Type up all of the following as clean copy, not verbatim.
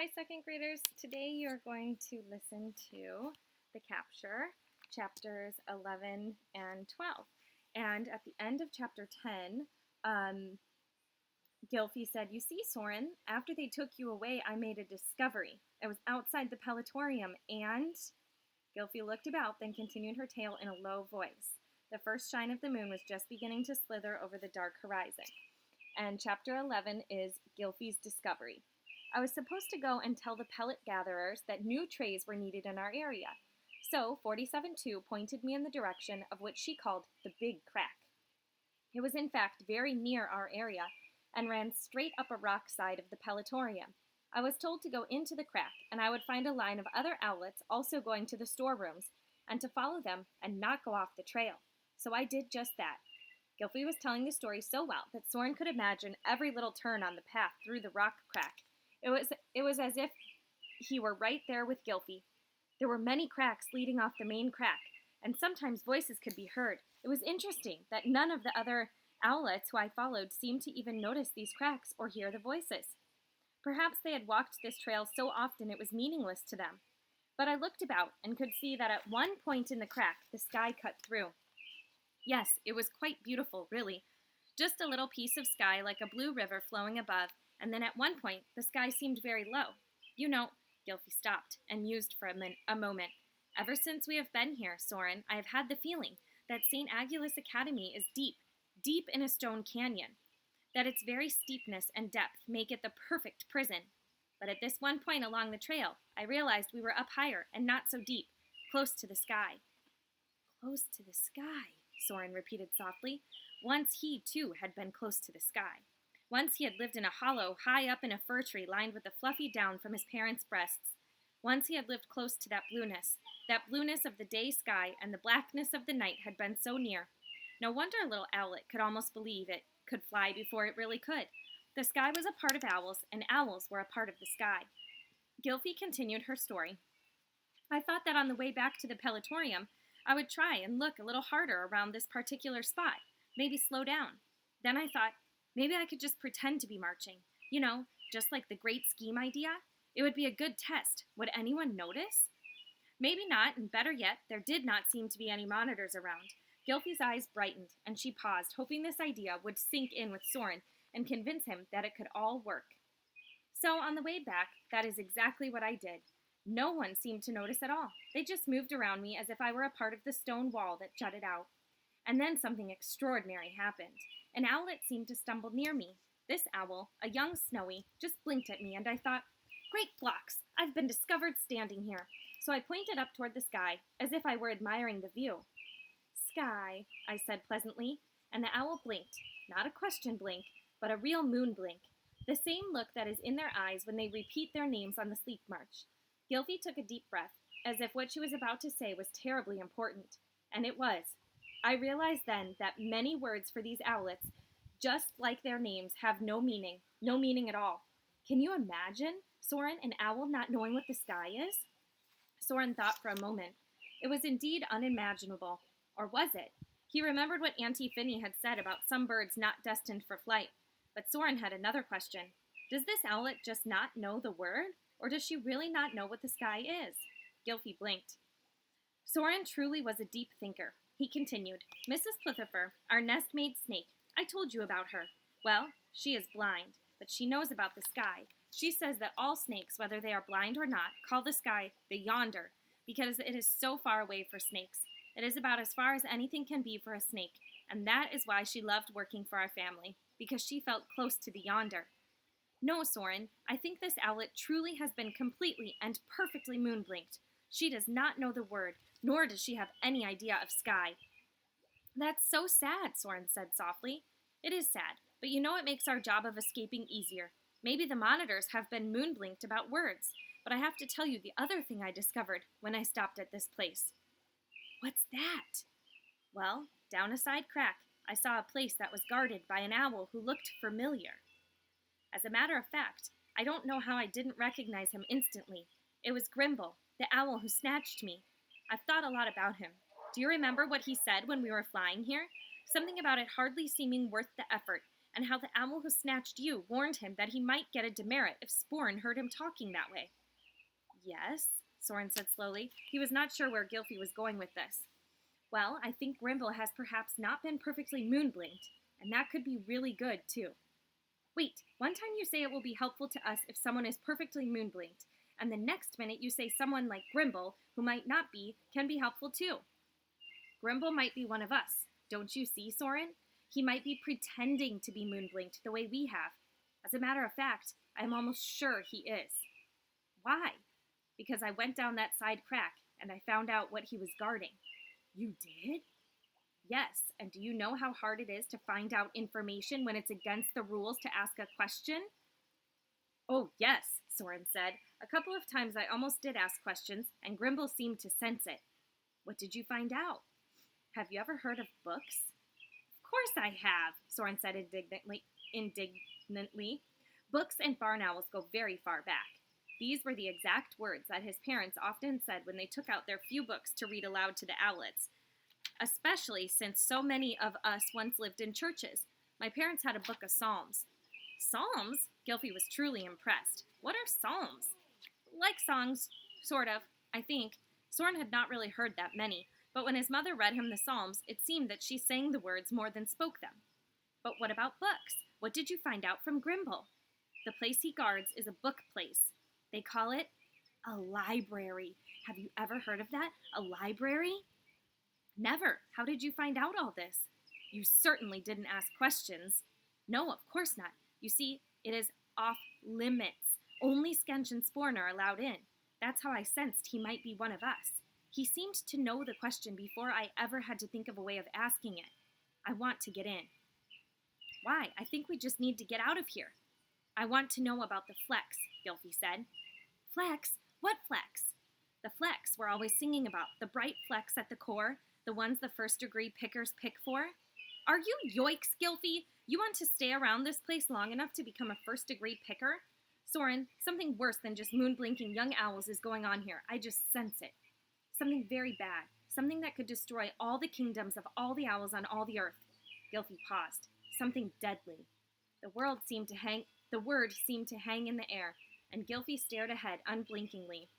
Hi, second graders. Today you're going to listen to the capture, chapters 11 and 12. And at the end of chapter 10, Gylfi said, "You see, Soren, after they took you away, I made a discovery. It was outside the Pelatorium, and..." Gylfi looked about, then continued her tale in a low voice. The first shine of the moon was just beginning to slither over the dark horizon. And chapter 11 is Gylfi's discovery. I was supposed to go and tell the pellet gatherers that new trays were needed in our area. So 47-2 pointed me in the direction of what she called the Big Crack. It was in fact very near our area and ran straight up a rock side of the Pelatorium. I was told to go into the crack, and I would find a line of other owlets also going to the storerooms, and to follow them and not go off the trail. So I did just that. Gylfi was telling the story so well that Soren could imagine every little turn on the path through the rock crack. It was as if he were right there with Gylfi. There were many cracks leading off the main crack, and sometimes voices could be heard. It was interesting that none of the other owlets who I followed seemed to even notice these cracks or hear the voices. Perhaps they had walked this trail so often it was meaningless to them. But I looked about and could see that at one point in the crack, the sky cut through. Yes, it was quite beautiful, really. Just a little piece of sky like a blue river flowing above, and then at one point, the sky seemed very low. You know, Gylfi stopped and mused for a moment. Ever since we have been here, Soren, I have had the feeling that St. Agulus Academy is deep, deep in a stone canyon. That its very steepness and depth make it the perfect prison. But at this one point along the trail, I realized we were up higher and not so deep, close to the sky. Close to the sky, Soren repeated softly. Once he, too, had been close to the sky. Once he had lived in a hollow high up in a fir tree lined with the fluffy down from his parents' breasts. Once he had lived close to that blueness of the day sky, and the blackness of the night had been so near. No wonder a little owlet could almost believe it could fly before it really could. The sky was a part of owls, and owls were a part of the sky. Gylfi continued her story. I thought that on the way back to the Pelatorium, I would try and look a little harder around this particular spot, maybe slow down. Then I thought, maybe I could just pretend to be marching. You know, just like the great scheme idea. It would be a good test. Would anyone notice? Maybe not, and better yet, there did not seem to be any monitors around. Gylfi's eyes brightened, and she paused, hoping this idea would sink in with Soren and convince him that it could all work. So on the way back, that is exactly what I did. No one seemed to notice at all. They just moved around me as if I were a part of the stone wall that jutted out. And then something extraordinary happened. An owlet seemed to stumble near me. This owl, a young snowy, just blinked at me, and I thought, great blocks, I've been discovered standing here. So I pointed up toward the sky, as if I were admiring the view. Sky, I said pleasantly, and the owl blinked. Not a question blink, but a real moon blink. The same look that is in their eyes when they repeat their names on the sleep march. Gylfi took a deep breath, as if what she was about to say was terribly important. And it was. I realized then that many words for these owlets, just like their names, have no meaning at all. Can you imagine, Soren, an owl not knowing what the sky is? Soren thought for a moment. It was indeed unimaginable. Or was it? He remembered what Auntie Finny had said about some birds not destined for flight. But Soren had another question. Does this owlet just not know the word? Or does she really not know what the sky is? Gylfi blinked. Soren truly was a deep thinker. He continued, Mrs. Plithifer, our nest-made snake, I told you about her. Well, she is blind, but she knows about the sky. She says that all snakes, whether they are blind or not, call the sky the yonder, because it is so far away for snakes. It is about as far as anything can be for a snake, and that is why she loved working for our family, because she felt close to the yonder. No, Soren, I think this owlet truly has been completely and perfectly moon-blinked. She does not know the word, nor does she have any idea of sky. That's so sad, Soren said softly. It is sad, but you know it makes our job of escaping easier. Maybe the monitors have been moon-blinked about words, but I have to tell you the other thing I discovered when I stopped at this place. What's that? Well, down a side crack, I saw a place that was guarded by an owl who looked familiar. As a matter of fact, I don't know how I didn't recognize him instantly. It was Grimble, the owl who snatched me. I've thought a lot about him. Do you remember what he said when we were flying here? Something about it hardly seeming worth the effort, and how the owl who snatched you warned him that he might get a demerit if Sporn heard him talking that way. Yes, Soren said slowly. He was not sure where Gylfi was going with this. Well, I think Grimble has perhaps not been perfectly moon-blinked, and that could be really good, too. Wait, one time you say it will be helpful to us if someone is perfectly moon-blinked, and the next minute you say someone like Grimble, who might not be, can be helpful, too. Grimble might be one of us. Don't you see, Soren? He might be pretending to be moon-blinked the way we have. As a matter of fact, I am almost sure he is. Why? Because I went down that side crack, and I found out what he was guarding. You did? Yes, and do you know how hard it is to find out information when it's against the rules to ask a question? Oh, yes, Soren said. A couple of times I almost did ask questions, and Grimble seemed to sense it. What did you find out? Have you ever heard of books? Of course I have, Soren said indignantly. Books and barn owls go very far back. These were the exact words that his parents often said when they took out their few books to read aloud to the owlets, especially since so many of us once lived in churches. My parents had a book of psalms. Psalms? Gylfi was truly impressed. What are psalms? Like songs, sort of, I think. Soren had not really heard that many, but when his mother read him the psalms, it seemed that she sang the words more than spoke them. But what about books? What did you find out from Grimble? The place he guards is a book place. They call it a library. Have you ever heard of that? A library? Never. How did you find out all this? You certainly didn't ask questions. No, of course not. You see, it is off limits. Only Skench and Sporn are allowed in. That's how I sensed he might be one of us. He seemed to know the question before I ever had to think of a way of asking it. I want to get in. Why? I think we just need to get out of here. I want to know about the flecks, Gylfi said. Flecks? What flecks? The flecks we're always singing about, the bright flecks at the core, the ones the first-degree pickers pick for. Are you yoiks, Gylfi? You want to stay around this place long enough to become a first-degree picker? Soren, something worse than just moon-blinking young owls is going on here. I just sense it. Something very bad. Something that could destroy all the kingdoms of all the owls on all the earth. Gylfi paused. Something deadly. The word seemed to hang in the air, and Gylfi stared ahead unblinkingly.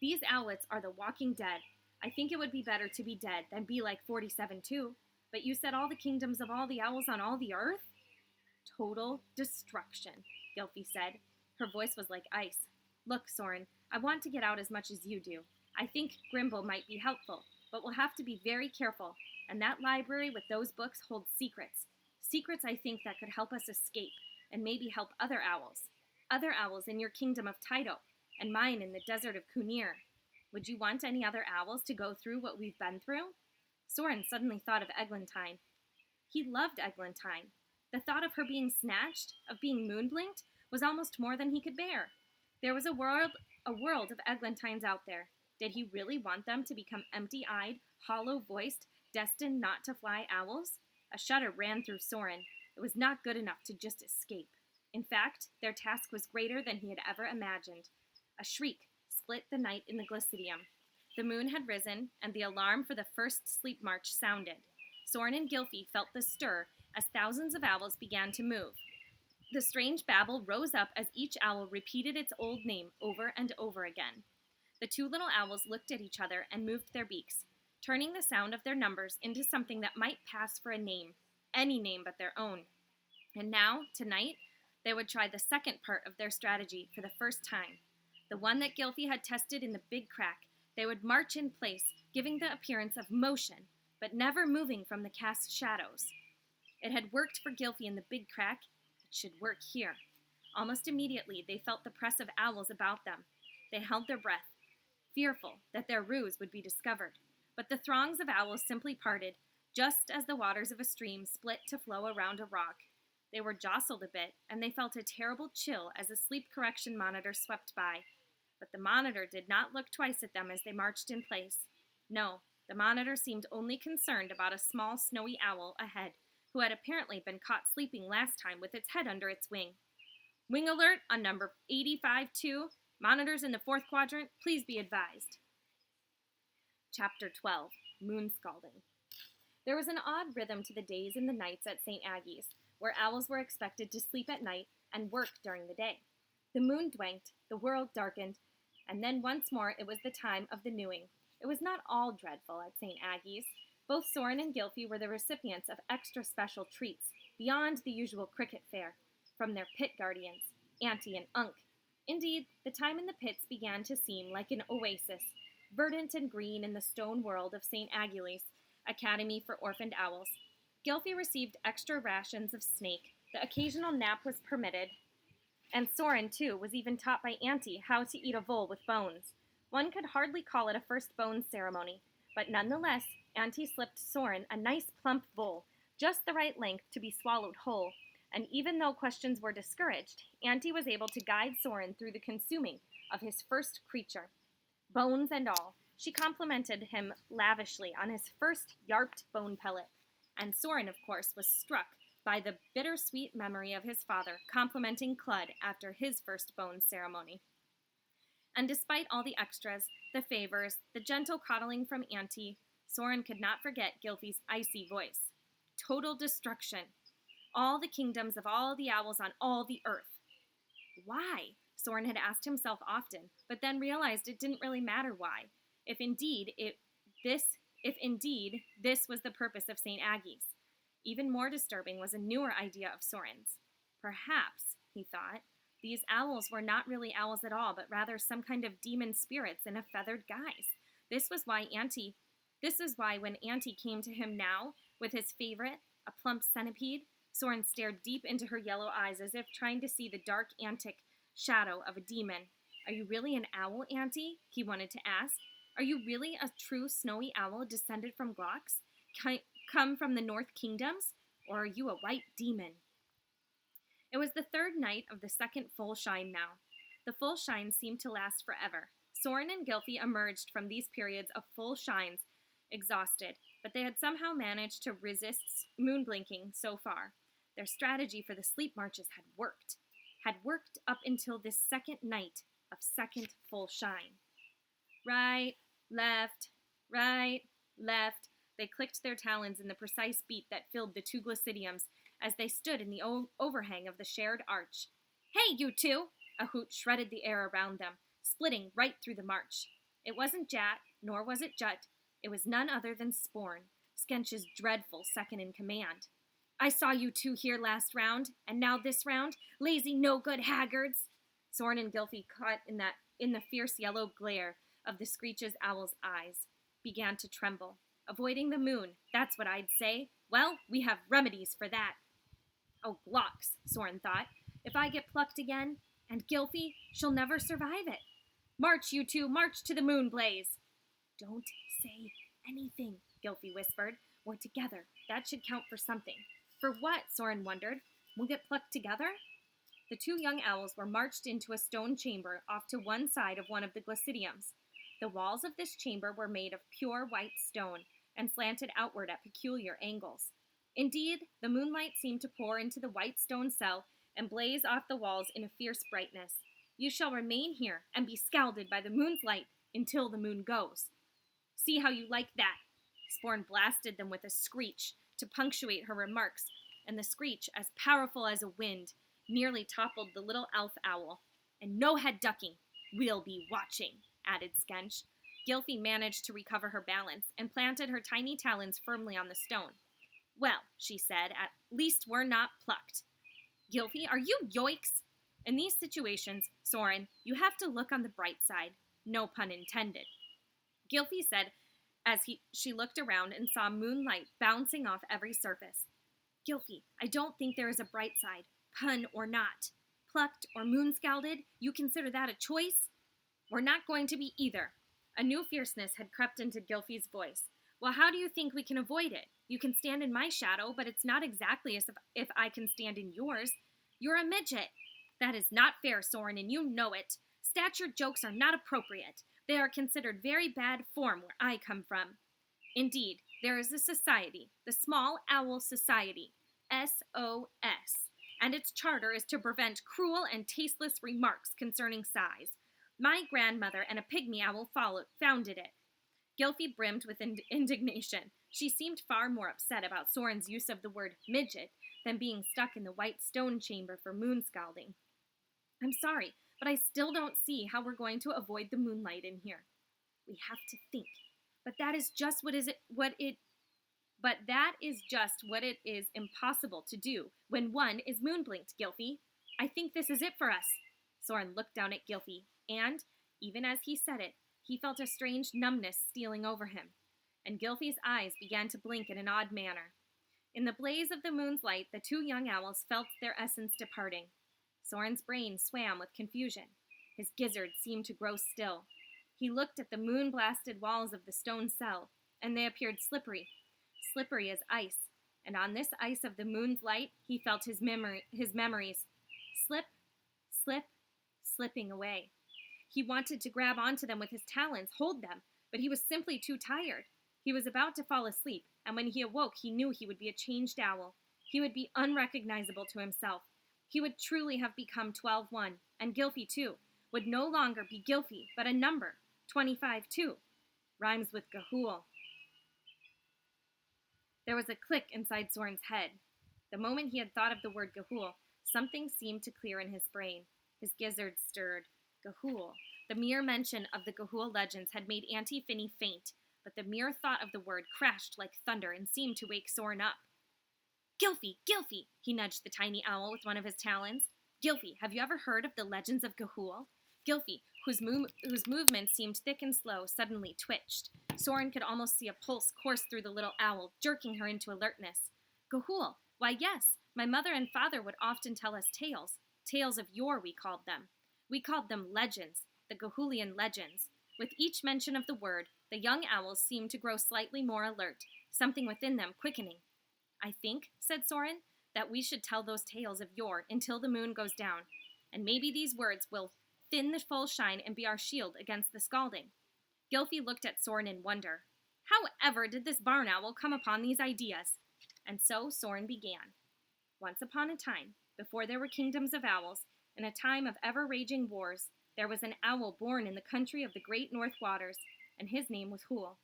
These owlets are the walking dead. I think it would be better to be dead than be like 47-2. But you said all the kingdoms of all the owls on all the earth? Total destruction, Gylfi said. Her voice was like ice. Look, Soren, I want to get out as much as you do. I think Grimble might be helpful, but we'll have to be very careful. And that library with those books holds secrets. Secrets, I think, that could help us escape, and maybe help other owls. Other owls in your kingdom of Tydo, and mine in the desert of Kunir. Would you want any other owls to go through what we've been through? Soren suddenly thought of Eglantine. He loved Eglantine. The thought of her being snatched, of being moon-blinked, was almost more than he could bear. There was a world of Eglantines out there. Did he really want them to become empty-eyed, hollow-voiced, destined not to fly owls? A shudder ran through Soren. It was not good enough to just escape. In fact, their task was greater than he had ever imagined. A shriek split the night in the Glycidium. The moon had risen, and the alarm for the first sleep march sounded. Soren and Gylfi felt the stir as thousands of owls began to move. The strange babble rose up as each owl repeated its old name over and over again. The two little owls looked at each other and moved their beaks, turning the sound of their numbers into something that might pass for a name, any name but their own. And now, tonight, they would try the second part of their strategy for the first time. The one that Gylfi had tested in the big crack. They would march in place, giving the appearance of motion, but never moving from the cast shadows. It had worked for Gylfi in the big crack. It should work here. Almost immediately, they felt the press of owls about them. They held their breath, fearful that their ruse would be discovered. But the throngs of owls simply parted, just as the waters of a stream split to flow around a rock. They were jostled a bit, and they felt a terrible chill as a sleep correction monitor swept by. But the monitor did not look twice at them as they marched in place. No, the monitor seemed only concerned about a small snowy owl ahead, who had apparently been caught sleeping last time with its head under its wing. Wing alert on number 85-2. Monitors in the 4th quadrant, please be advised. Chapter 12, Moon Scalding. There was an odd rhythm to the days and the nights at St. Aggie's. where owls were expected to sleep at night and work during the day. The moon dwinked, the world darkened, and then once more it was the time of the newing. It was not all dreadful at St. Aggie's. Both Soren and Gylfie were the recipients of extra special treats, beyond the usual cricket fare, from their pit guardians, Auntie and Unc. Indeed, the time in the pits began to seem like an oasis, verdant and green in the stone world of St. Aggie's Academy for Orphaned Owls. Gylfie received extra rations of snake, the occasional nap was permitted, and Soren, too, was even taught by Auntie how to eat a vole with bones. One could hardly call it a first bones ceremony, but nonetheless, Auntie slipped Soren a nice plump vole, just the right length to be swallowed whole, and even though questions were discouraged, Auntie was able to guide Soren through the consuming of his first creature. Bones and all, she complimented him lavishly on his first yarped bone pellet, and Soren, of course, was struck by the bittersweet memory of his father complimenting Clud after his first bones ceremony. And despite all the extras, the favors, the gentle coddling from Auntie, Soren could not forget Gylfie's icy voice. Total destruction. All the kingdoms of all the owls on all the earth. Why? Soren had asked himself often, but then realized it didn't really matter why. If indeed this was the purpose of St. Aggie's. Even more disturbing was a newer idea of Soren's. Perhaps, he thought, these owls were not really owls at all, but rather some kind of demon spirits in a feathered guise. This was why when Auntie came to him now with his favorite, a plump centipede, Soren stared deep into her yellow eyes as if trying to see the dark, antic shadow of a demon. Are you really an owl, Auntie? He wanted to ask. Are you really a true snowy owl descended from Glox? Come from the North Kingdoms? Or are you a white demon? It was the third night of the second full shine now. The full shine seemed to last forever. Soren and Gylfie emerged from these periods of full shines exhausted, but they had somehow managed to resist moon blinking so far. Their strategy for the sleep marches had worked up until this second night of second full shine. Right, left, they clicked their talons in the precise beat that filled the two Glacidiums as they stood in the overhang of the shared arch. Hey, you two! A hoot shredded the air around them, splitting right through the march. It wasn't Jat, nor was it Jut. It was none other than Sporn, Skench's dreadful second in command. I saw you two here last round, and now this round, lazy no-good haggards. Soren and Gylfie, caught in the fierce yellow glare of the Screech's owl's eyes, began to tremble. Avoiding the moon, that's what I'd say. Well, we have remedies for that. Oh, Glox, Soren thought. If I get plucked again, and Gylfie, she'll never survive it. March, you two, march to the moon blaze. Don't say anything, Gylfie whispered. We're together. That should count for something. For what? Soren wondered. We'll get plucked together? The two young owls were marched into a stone chamber off to one side of one of the Glacidiums. The walls of this chamber were made of pure white stone and slanted outward at peculiar angles. Indeed, the moonlight seemed to pour into the white stone cell and blaze off the walls in a fierce brightness. You shall remain here and be scalded by the moon's light until the moon goes. See how you like that? Sporn blasted them with a screech to punctuate her remarks, and the screech, as powerful as a wind, nearly toppled the little elf owl. And no head ducking. We'll be watching, added Skench. Gylfie managed to recover her balance and planted her tiny talons firmly on the stone. Well, she said, at least we're not plucked. Gylfie, are you yoiks? In these situations, Soren, you have to look on the bright side. No pun intended. Gylfie said as she looked around and saw moonlight bouncing off every surface. Gylfie, I don't think there is a bright side, pun or not. Plucked or moon-scalded, you consider that a choice? We're not going to be either. A new fierceness had crept into Gylfie's voice. Well, how do you think we can avoid it? You can stand in my shadow, but it's not exactly as if I can stand in yours. You're a midget. That is not fair, Soren, and you know it. Stature jokes are not appropriate. They are considered very bad form where I come from. Indeed, there is a society, the Small Owl Society, SOS, and its charter is to prevent cruel and tasteless remarks concerning size. My grandmother and a pygmy owl founded it. Gylfie brimmed with indignation. She seemed far more upset about Soren's use of the word midget than being stuck in the white stone chamber for moon scalding. I'm sorry, but I still don't see how we're going to avoid the moonlight in here. We have to think. But that is just what it is impossible to do when one is moon-blinked, Gylfie. I think this is it for us. Soren looked down at Gylfie, and, even as he said it, he felt a strange numbness stealing over him, and Gylfie's eyes began to blink in an odd manner. In the blaze of the moon's light, the two young owls felt their essence departing. Soren's brain swam with confusion. His gizzards seemed to grow still. He looked at the moon-blasted walls of the stone cell, and they appeared slippery as ice, and on this ice of the moon's light he felt his memories slipping away. He wanted to grab onto them with his talons, hold them, but he was simply too tired. He was about to fall asleep, and when he awoke he knew he would be a changed owl. He would be unrecognizable to himself. He would truly have become 12-1, and Gylfie, too, would no longer be Gylfie, but a number, 25-2. Rhymes with Ga'Hoole. There was a click inside Soren's head. The moment he had thought of the word Ga'Hoole, something seemed to clear in his brain. His gizzards stirred. Ga'Hoole. The mere mention of the Ga'Hoole legends had made Auntie Finny faint, but the mere thought of the word crashed like thunder and seemed to wake Soren up. Gylfie! Gylfie! He nudged the tiny owl with one of his talons. Gylfie, have you ever heard of the legends of Ga'Hoole? Gylfie, whose movements seemed thick and slow, suddenly twitched. Soren could almost see a pulse course through the little owl, jerking her into alertness. Ga'Hoole! Why, yes, my mother and father would often tell us tales. Tales of yore, we called them. We called them legends, the Ga'Hoolean legends. With each mention of the word, the young owls seemed to grow slightly more alert, something within them quickening. I think, said Soren, that we should tell those tales of yore until the moon goes down, and maybe these words will thin the full shine and be our shield against the scalding. Gylfie looked at Soren in wonder. How ever did this barn owl come upon these ideas? And so Soren began. Once upon a time, before there were kingdoms of owls, in a time of ever-raging wars, there was an owl born in the country of the great North Waters, and his name was Hoole.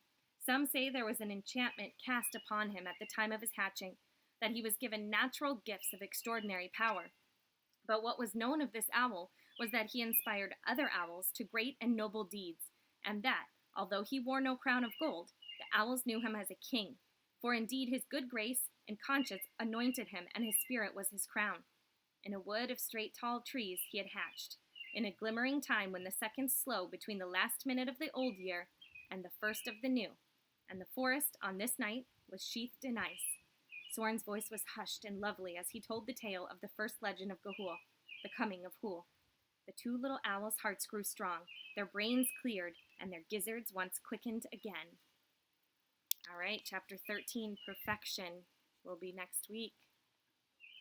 Some say there was an enchantment cast upon him at the time of his hatching, that he was given natural gifts of extraordinary power. But what was known of this owl was that he inspired other owls to great and noble deeds, and that, although he wore no crown of gold, the owls knew him as a king, for indeed his good grace and conscience anointed him, and his spirit was his crown. In a wood of straight tall trees he had hatched, in a glimmering time when the seconds slow between the last minute of the old year and the first of the new, and the forest on this night was sheathed in ice. Soren's voice was hushed and lovely as he told the tale of the first legend of Ga'Hoole, the coming of Hoole. The two little owls' hearts grew strong, their brains cleared, and their gizzards once quickened again. All right, Chapter 13, Perfection, will be next week.